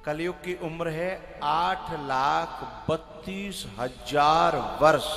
कलयुग की उम्र है 8,32,000 वर्ष।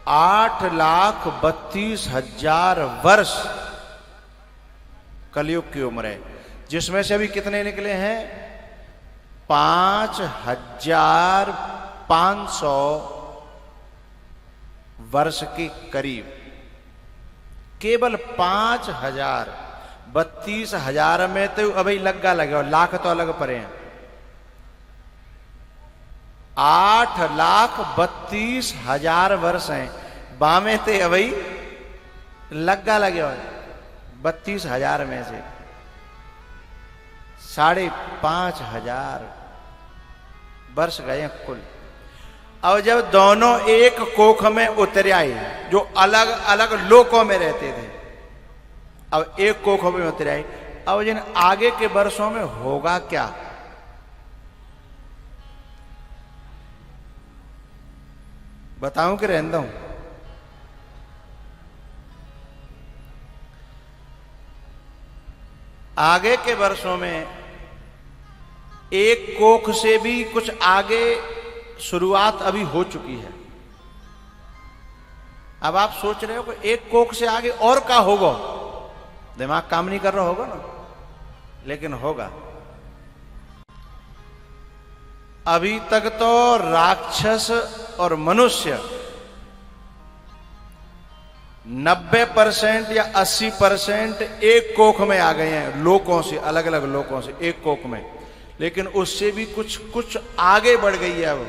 8,32,000 वर्ष कलयुग की उम्र है, जिसमें से अभी कितने निकले हैं? 5,500 वर्ष के करीब। केवल 5,032,000 में तो अभी लग्गा लगे और लाख तो अलग पड़े हैं। 8,32,000 वर्ष हैं, बामे थे अभी लग्गा लगे और 32,000 में से 5,500 वर्ष गए कुल। अब जब दोनों एक कोख में उतर आए, जो अलग अलग लोकों में रहते थे, अब एक कोख में उतर आए, अब जिन आगे के वर्षों में होगा क्या? बताऊं कि रहने दूं? आगे के वर्षों में एक कोख से भी कुछ आगे शुरुआत अभी हो चुकी है। अब आप सोच रहे हो कि एक कोख से आगे और क्या होगा? दिमाग काम नहीं कर रहा होगा ना, लेकिन होगा। अभी तक तो राक्षस और मनुष्य 90% या 80% एक कोख में आ गए हैं, लोकों से, अलग अलग लोकों से एक कोख में। लेकिन उससे भी कुछ आगे बढ़ गई है अब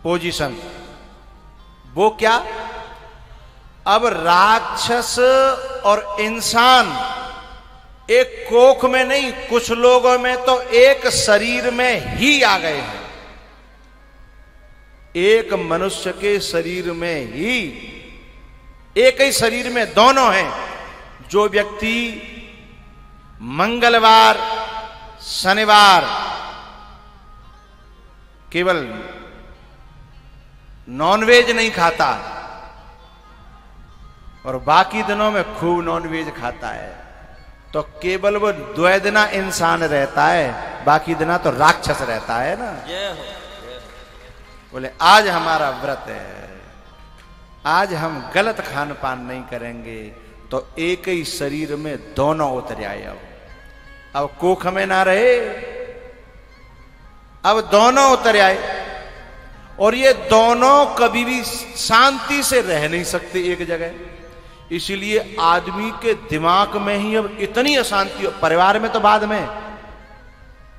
पोजीशन। वो क्या? अब राक्षस और इंसान एक कोख में नहीं, कुछ लोगों में तो एक शरीर में ही आ गए हैं। एक मनुष्य के शरीर में ही, एक ही शरीर में दोनों हैं। जो व्यक्ति मंगलवार शनिवार केवल नॉनवेज नहीं खाता और बाकी दिनों में खूब नॉनवेज खाता है, तो केवल वो द्वैदना इंसान रहता है, बाकी दिना तो राक्षस रहता है ना। बोले आज हमारा व्रत है, आज हम गलत खान पान नहीं करेंगे, तो एक ही शरीर में दोनों उतर आए। अब कोख में ना रहे, अब दोनों उतर आए। और ये दोनों कभी भी शांति से रह नहीं सकते एक जगह। इसीलिए आदमी के दिमाग में ही अब इतनी अशांति, परिवार में तो बाद में,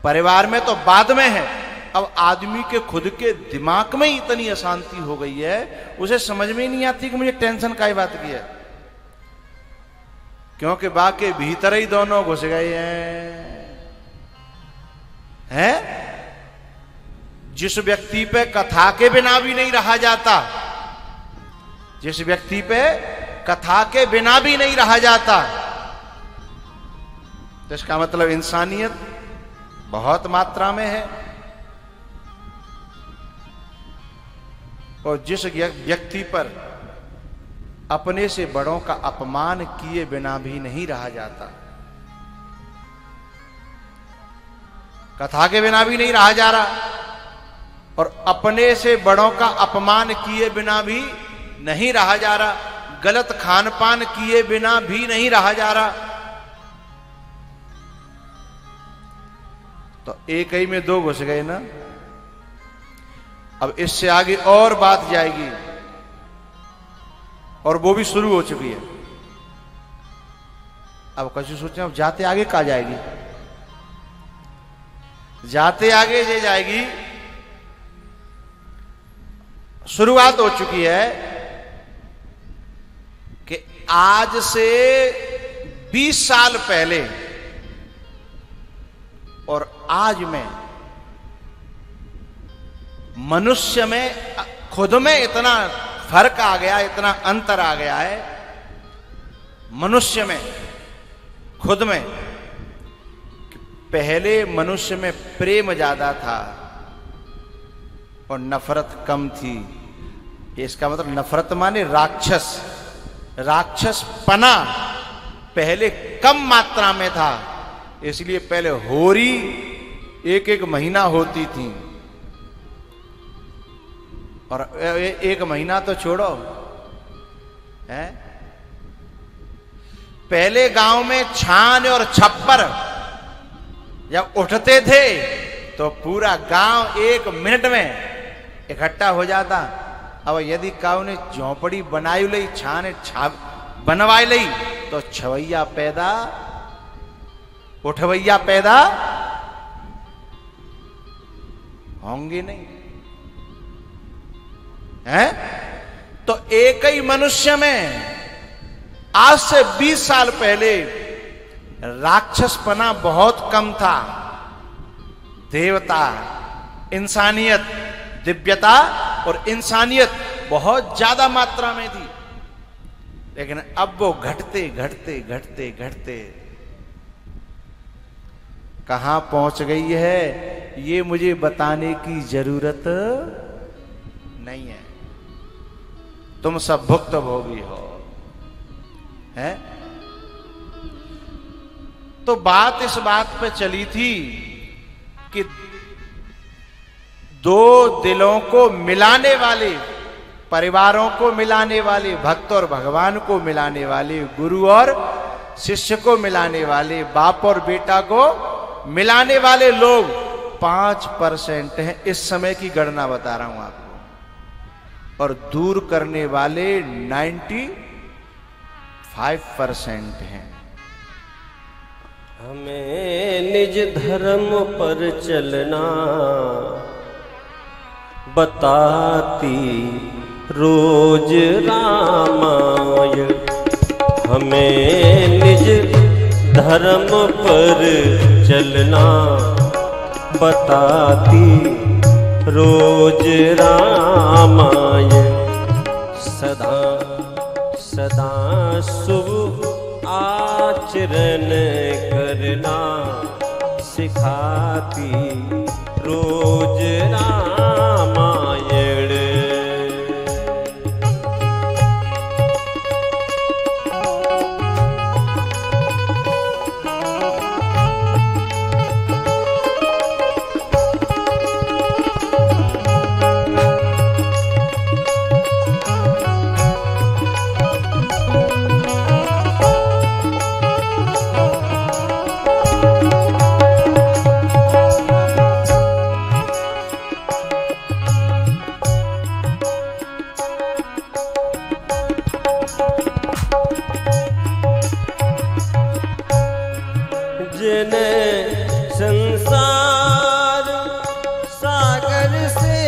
परिवार में तो बाद में है, अब आदमी के खुद के दिमाग में ही इतनी अशांति हो गई है, उसे समझ में ही नहीं आती कि मुझे टेंशन काई बात की है, क्योंकि बाकी भीतर ही दोनों घुस गए हैं। जिस व्यक्ति पे कथा के बिना भी नहीं रहा जाता, जिस व्यक्ति पे कथा के बिना भी नहीं रहा जाता, तो इसका मतलब इंसानियत बहुत मात्रा में है। और जिस व्यक्ति पर अपने से बड़ों का अपमान किए बिना भी नहीं रहा जाता, कथा के बिना भी नहीं रहा जा रहा, और अपने से बड़ों का अपमान किए बिना भी नहीं रहा जा रहा, गलत खान पान किए बिना भी नहीं रहा जा रहा, तो एक ही में दो घुस गए ना। अब इससे आगे और बात जाएगी, और वो भी शुरू हो चुकी है। अब कैसे सोचें, अब जाते आगे कहां जाएगी? जाते आगे ये जाएगी, शुरुआत हो चुकी है कि आज से 20 साल पहले और आज में मनुष्य में खुद में इतना फर्क आ गया, इतना अंतर आ गया है मनुष्य में खुद में। पहले मनुष्य में प्रेम ज्यादा था और नफरत कम थी। इसका मतलब नफरत माने राक्षस, राक्षस पना पहले कम मात्रा में था, इसलिए पहले होरी एक एक महीना होती थी, और एक महीना तो छोड़ो है, पहले गांव में छान और छप्पर जब उठते थे तो पूरा गांव 1 मिनट में इकट्ठा हो जाता। अब यदि काऊ ने झोपड़ी बनाई लई, छान छाप बनवाई लई, तो छवैया पैदा उठवैया पैदा होंगे नहीं है। तो एक ही मनुष्य में आज से 20 साल पहले राक्षसपना बहुत कम था, देवता, इंसानियत, दिव्यता और इंसानियत बहुत ज्यादा मात्रा में थी। लेकिन अब वो घटते घटते घटते घटते कहां पहुंच गई है, ये मुझे बताने की जरूरत नहीं है। तुम सब भुक्तभोगी हो है। तो बात इस बात पे चली थी कि 2 दिलों को मिलाने वाले, परिवारों को मिलाने वाले, भक्त और भगवान को मिलाने वाले, गुरु और शिष्य को मिलाने वाले, बाप और बेटा को मिलाने वाले लोग 5% हैं। इस समय की गणना बता रहा हूं आपको। और दूर करने वाले 95% हैं। हमें निज धर्म पर चलना बताती रोज रामायण, हमें निज धर्म पर चलना बताती रोज रामायण, सदा सदा शुभ आचरण करना सिखाती रोज रामायण। संसार सागर से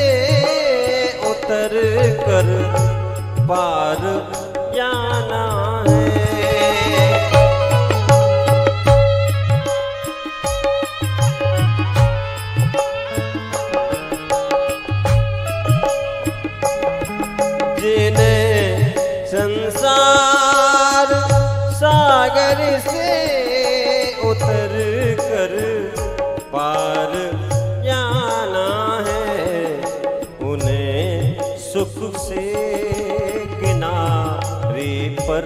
उतर कर पार जाना है, जिन्हें संसार सागर से उतर कर पार जाना है, उन्हें सुख से किनारे पर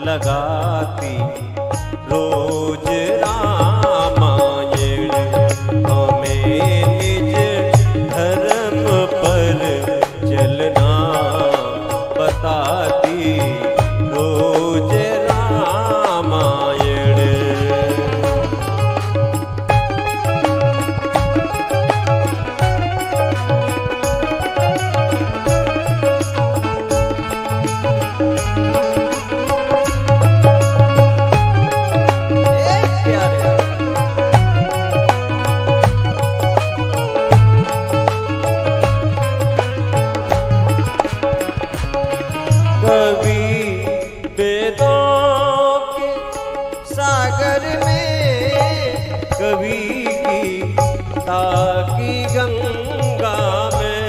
लगाती रोज रामायण, हमें निज धर्म पर चलना बताती रोज रामायण। कभी वेदों के सागर में, कभी गीता की गंगा में,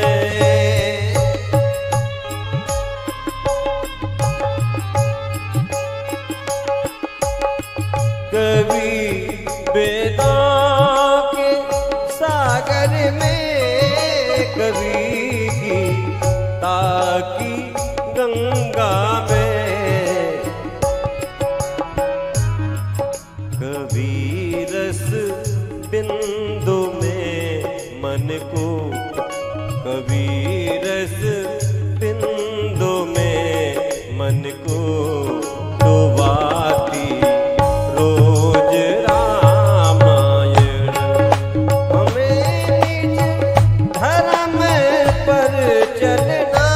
कभी वेदों के सागर में, कभी गीता की गंगा में, कभी रस बिंदु में मन को, कभी रस बिंदु में मन को डुबाती रोज रामायण। हमें निज धर्म पर चलना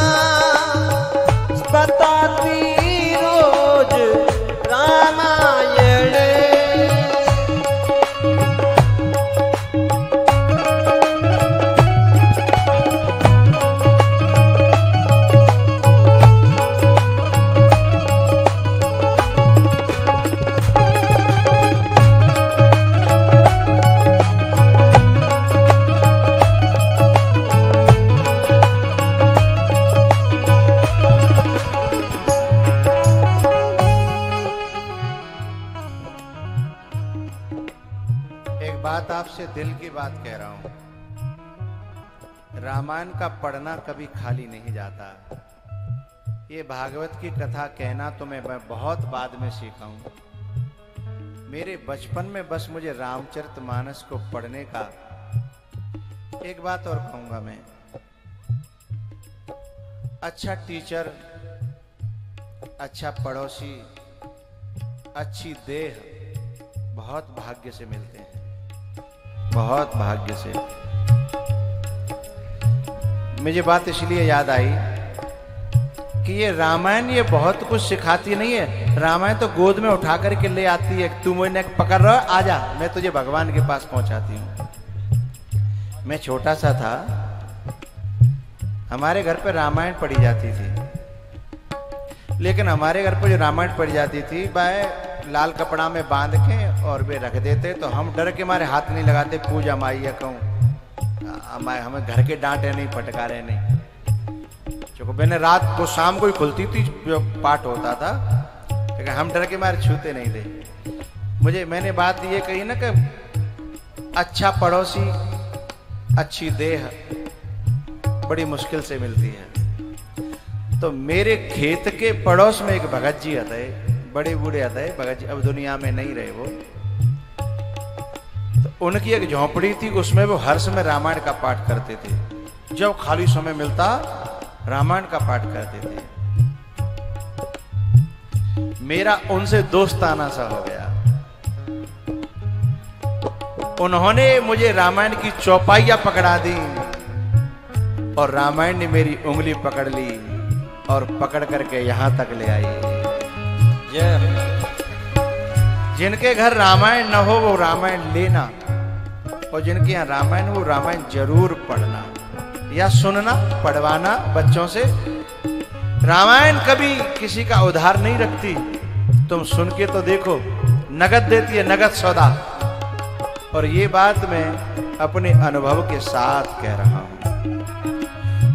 बताती रोज रामायण। बात आपसे दिल की बात कह रहा हूं, रामायण का पढ़ना कभी खाली नहीं जाता। ये भागवत की कथा कहना तो मैं बहुत बाद में सीखा हूं। मेरे बचपन में बस मुझे रामचरितमानस को पढ़ने का। एक बात और कहूंगा मैं, अच्छा टीचर, अच्छा पड़ोसी, अच्छी देह बहुत भाग्य से मिलते हैं, बहुत भाग्य से। मुझे बात इसलिए याद आई कि ये रामायण ये बहुत कुछ सिखाती नहीं है। रामायण तो गोद में उठा करके ले आती है, तू मुझे पकड़ रहा, आजा, मैं तुझे भगवान के पास पहुंचाती हूँ। मैं छोटा सा था, हमारे घर पे रामायण पढ़ी जाती थी, लेकिन हमारे घर पे जो रामायण पढ़ी जाती थी वह लाल कपड़ा में बांध के और वे रख देते, तो हम डर के मारे हाथ नहीं लगाते, पूजा माई या कहूँ हमें घर के डांटे नहीं, फटकारे नहीं। क्योंकि मैंने रात को शाम को ही खुलती थी जो पाठ होता था, लेकिन हम डर के मारे छूते नहीं थे। मैंने बात ये कही ना कि अच्छा पड़ोसी, अच्छी देह बड़ी मुश्किल से मिलती है। तो मेरे खेत के पड़ोस में एक भगत जी आता है, बड़े बूढ़े आता है भगत जी, अब दुनिया में नहीं रहे वो। तो उनकी एक झोंपड़ी थी, उसमें वो हर समय रामायण का पाठ करते थे। जब खाली समय मिलता रामायण का पाठ करते थे। मेरा उनसे दोस्ताना सा हो गया। उन्होंने मुझे रामायण की चौपाइयां पकड़ा दी और रामायण ने मेरी उंगली पकड़ ली और पकड़ करके यहां तक ले आई। जिनके घर रामायण न हो वो रामायण लेना, और जिनके यहाँ रामायण वो रामायण जरूर पढ़ना या सुनना, पढ़वाना बच्चों से। रामायण कभी किसी का उधार नहीं रखती, तुम सुन के तो देखो, नगद देती है, नगद सौदा। और ये बात मैं अपने अनुभव के साथ कह रहा हूं।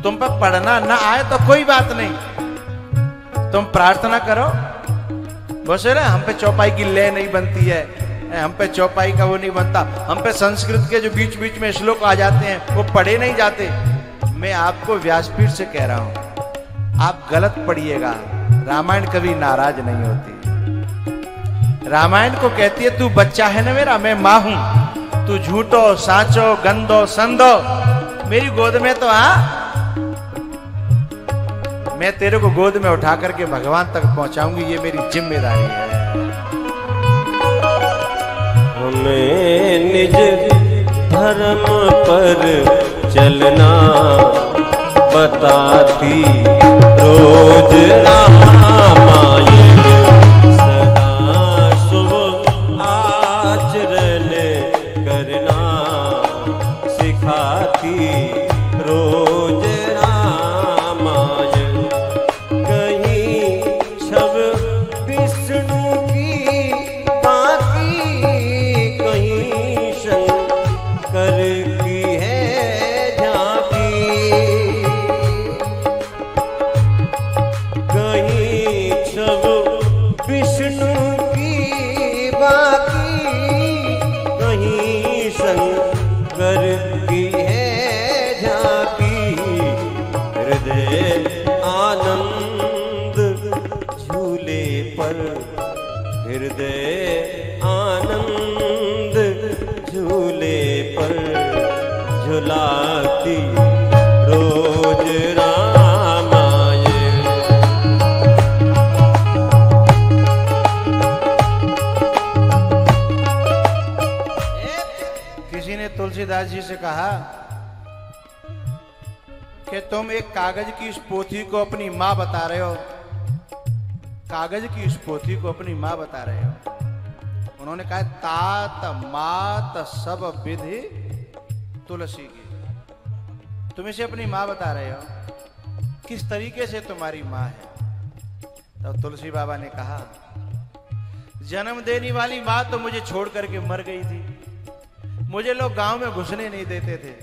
तुम पर पढ़ना ना आए तो कोई बात नहीं, तुम प्रार्थना करो। बोले ना हम पे चौपाई की लय नहीं बनती है, हम पे चौपाई का वो नहीं बनता, हम पे संस्कृत के जो बीच बीच में श्लोक आ जाते हैं वो पढ़े नहीं जाते। मैं आपको व्यासपीठ से कह रहा हूं, आप गलत पढ़िएगा। रामायण कभी नाराज नहीं होती। रामायण को कहती है तू बच्चा है ना मेरा, मैं माँ हूं, तू झूठो साचो गंदो संदो मेरी गोद में तो आ, मैं तेरे को गोद में उठा करके भगवान तक पहुंचाऊंगी, ये मेरी जिम्मेदारी है। हमें निज धर्म पर चलना बताती रोज रामायण। सदा शुभ आचरण करना सिखाती रोज रामायण। कहीं छब विष्णु की बाकी, कहीं शंकर की है झांकी। तुलसीदास जी से कहा कि तुम एक कागज की इस पोथी को अपनी माँ बता रहे हो, कागज की इस पोथी को अपनी माँ बता रहे हो। उन्होंने कहा तात मात सब विधि तुलसी की, तुम इसे अपनी माँ बता रहे हो, किस तरीके से तुम्हारी माँ है? तब तुलसी बाबा ने कहा जन्म देने वाली माँ तो मुझे छोड़ करके मर गई थी, मुझे लोग गांव में घुसने नहीं देते थे,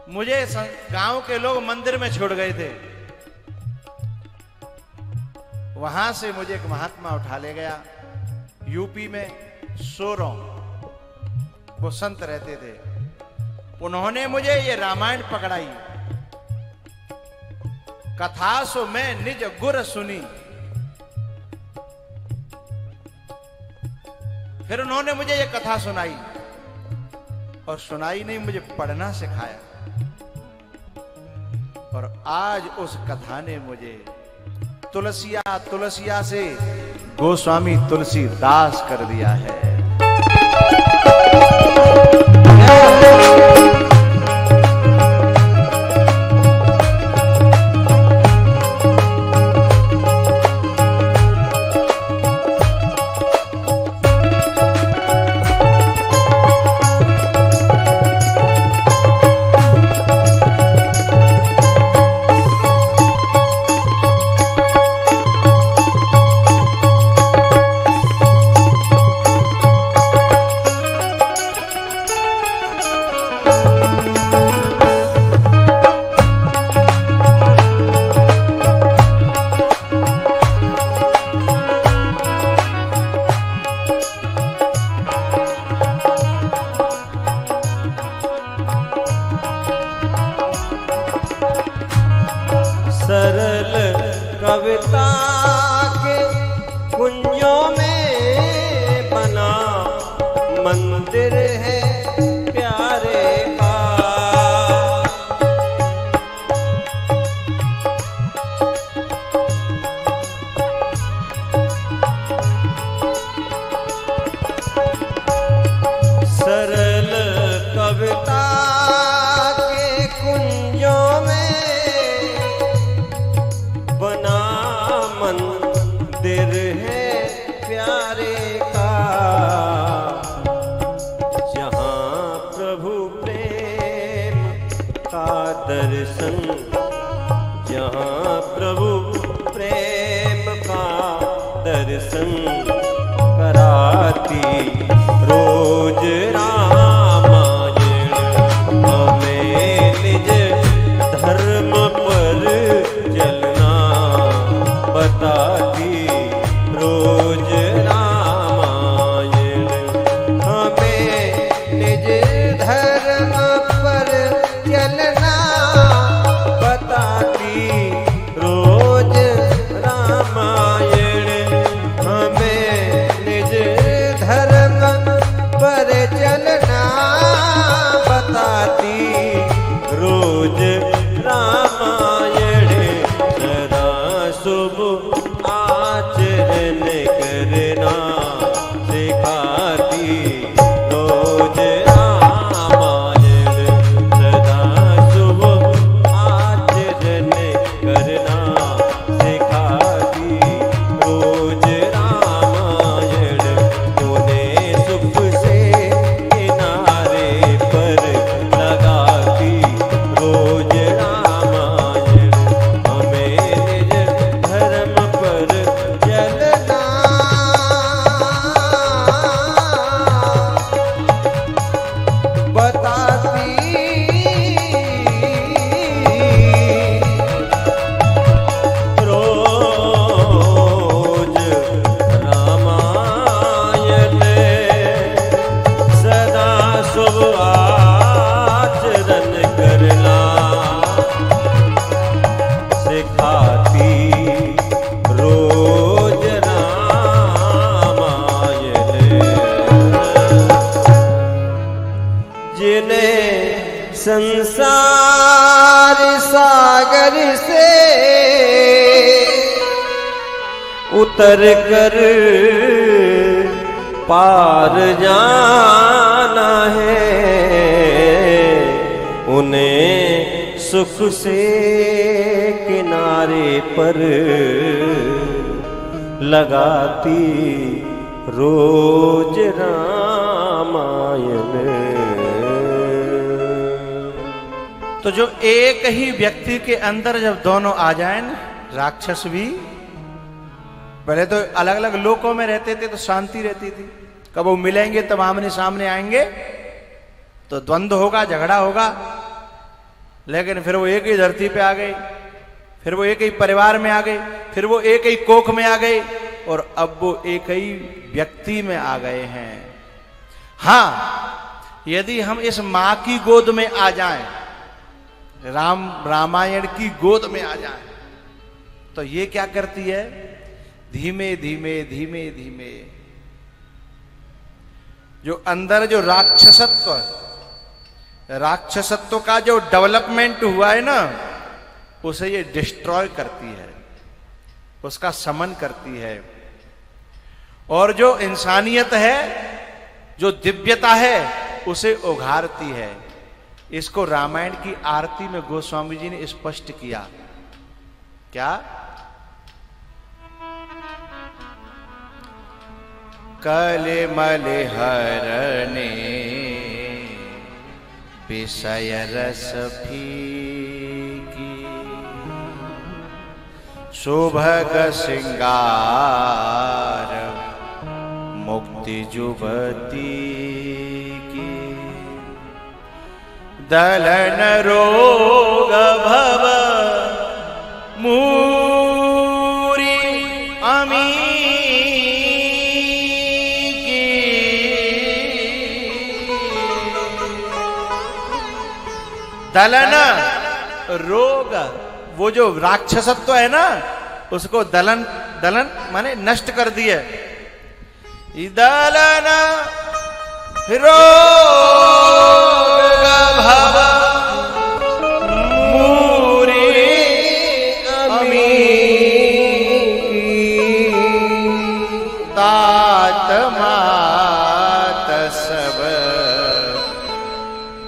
मुझे गांव के लोग मंदिर में छोड़ गए थे, वहां से मुझे एक महात्मा उठा ले गया, यूपी में सोरों वो संत रहते थे, उन्होंने मुझे ये रामायण पकड़ाई, कथा सो मैं निज गुर सुनी, फिर उन्होंने मुझे ये कथा सुनाई, और सुनाई नहीं मुझे पढ़ना सिखाया, और आज उस कथा ने मुझे तुलसिया तुलसिया से गोस्वामी तुलसीदास कर दिया है। सरल कविता के कुंजों में बना मंदिर है प्यारे का, सरल कविता के कुंजों में बना मंदिर है प्यारे का, जहाँ प्रभु प्रेम का दर्शन, जहाँ प्रभु प्रेम का दर्शन कराती रोज रामायण, हमें निज धर्म पर चलना बताती रोज रामायण, हमें निज धर्म पर चलना बताती रोज रामायण, हमें निज धर्म पर चलना बताती रोज रामायण, सदा शुभ आचरण करना सिखाती रोज रामायण, सदा शुभ आचरण करना सिखाती रोज रामायण, उन्हें सुख से किनारे पर लगाती रोज रामायण, हमें निज धर्म पर चलना बताती रोज रामायण, सदा शुभ आचरण करना सिखाती रोज रामायण, जिन्हें संसार सागर से उतर कर पार जाना है उन्हें सुख से किनारे पर लगाती रोज रामायण। तो जो एक ही व्यक्ति के अंदर जब दोनों आ जाए ना, राक्षस भी, पहले तो अलग अलग लोकों में रहते थे तो शांति रहती थी, कब वो मिलेंगे तब आमने सामने आएंगे तो द्वंद्व होगा, झगड़ा होगा, लेकिन फिर वो एक ही धरती पे आ गए, फिर वो एक ही परिवार में आ गए, फिर वो एक ही कोख में आ गए, और अब वो एक ही व्यक्ति में आ गए हैं। हां, यदि हम इस मां की गोद में आ जाएं, रामायण की गोद में आ जाएं, तो ये क्या करती है, धीमे धीमे धीमे धीमे जो अंदर जो राक्षसत्व का जो डेवलपमेंट हुआ है ना, उसे ये डिस्ट्रॉय करती है, उसका समन करती है, और जो इंसानियत है, जो दिव्यता है, उसे उघारती है। इसको रामायण की आरती में गोस्वामी जी ने स्पष्ट किया। क्या? कलिमल हरने विषय रस फीकी, सुभग श्रृंगार मुक्ति जुबती की, दलन रोग भव मूरी अमी की, दलन रोग, वो जो राक्षसत्व है ना, उसको दलन माने नष्ट कर दिए। दलन रोग भव